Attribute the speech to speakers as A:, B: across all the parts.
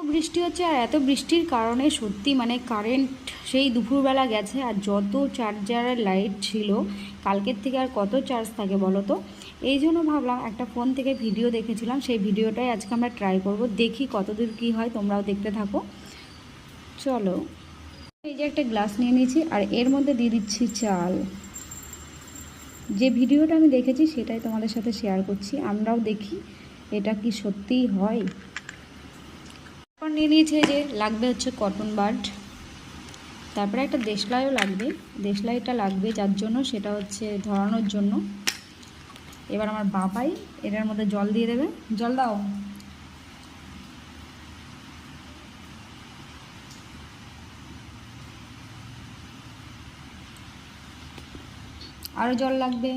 A: বৃষ্টি হচ্ছে, আর এত বৃষ্টির কারণে সত্যি মানে কারেন্ট সেই দুপুরবেলা গেছে। আর যত চার্জারের লাইট ছিল কালকের থেকে আর কত চার্জ থাকে বলো তো। এই জন্য ভাবলাম একটা ফোন থেকে ভিডিও দেখেছিলাম, সেই ভিডিওটাই আজকে আমরা ট্রাই করব, দেখি কতদূর কী হয়, তোমরাও দেখতে থাকো। চলো, এই যে একটা গ্লাস নিয়ে নিয়েছি আর এর মধ্যে দিয়ে দিচ্ছি চাল। যে ভিডিওটা আমি দেখেছি সেটাই তোমাদের সাথে শেয়ার করছি, আমরাও দেখি এটা কি সত্যিই হয়। তারপর নিয়ে নিয়েছে যে লাগবে হচ্ছে কটন বাড, তারপরে একটা দেশলাইও লাগবে। দেশলাইটা লাগবে যার জন্য সেটা হচ্ছে ধরানোর জন্য। এবার আমার বাবাই এটার মধ্যে জল দিয়ে দেবে। জল দাও। আরও জল লাগবে।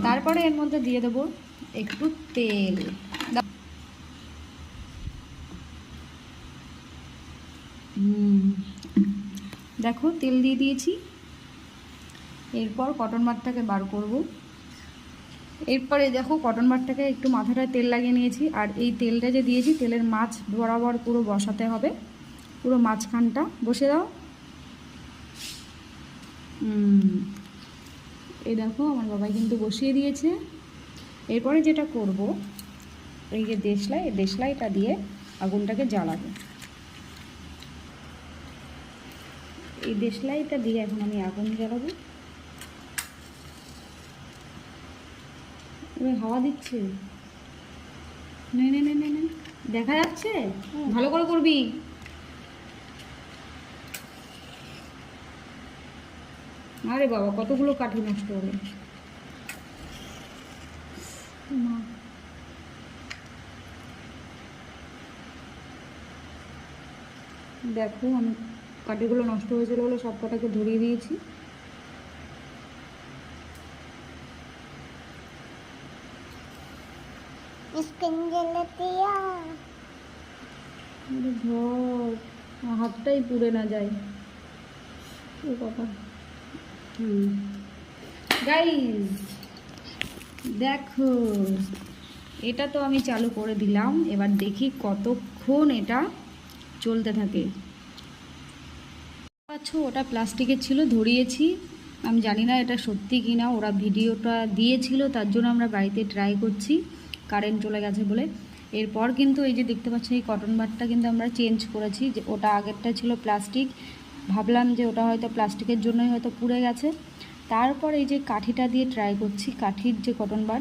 A: তারপরে এর মধ্যে দিয়ে দেবো একটু তেল। দেখো তেল দিয়ে দিয়েছি। এরপর কটন বাডটাকে বার করব। এরপরে দেখো কটন বাডটাকে একটু মাথাটায় তেল লাগিয়ে নিয়েছি, আর এই তেলটা যে দিয়েছি তেলের মাছ বরাবর পুরো বসাতে হবে, পুরো মাঝখানটা বসে দাও। এই দেখো আমার বাবাই কিন্তু বসিয়ে দিয়েছে। এরপরে যেটা করব, এই যে দেশলাই, এই দেশলাইটা দিয়ে আগুনটাকে জ্বালাবো। এই দেশলাইটা দিয়ে এখন আমি আগুন জ্বালাবো। এবার হাওয়া দিচ্ছে, নে নে নে নে নে, দেখা যাচ্ছে? ভালো করে করবি। আরে বাবা, কতগুলো কাঠি নষ্ট হলো। দেখো আমি কাঠিগুলো নষ্ট হয়েছিল বলে সব কটাকে ধরিয়ে দিয়েছি। ধর, হাতটাই পুড়ে না যায়। ও বাবা। গাইস দেখো, এটা তো আমি চালু করে দিলাম। এবার দেখি কতক্ষণ এটা চলতে থাকে। আচ্ছা, ওটা প্লাস্টিকের ছিল, ধরিয়েছি। আমি জানি না এটা সত্যি কি না, ওরা ভিডিওটা দিয়েছিল তার জন্য আমরা বাড়িতে ট্রাই করছি, কারেন্ট চলে গেছে বলে। এরপর কিন্তু এই যে দেখতে পাচ্ছি এই কটন বাডটা কিন্তু আমরা চেঞ্জ করেছি, যে ওটা আগেরটা ছিল প্লাস্টিক, ভাবলাম যে ওটা হয়তো প্লাস্টিকের জন্যই হয়তো পুড়ে গেছে। তারপর এই যে কাঠিটা দিয়ে ট্রাই করছি, কাঠির যে কটন বাড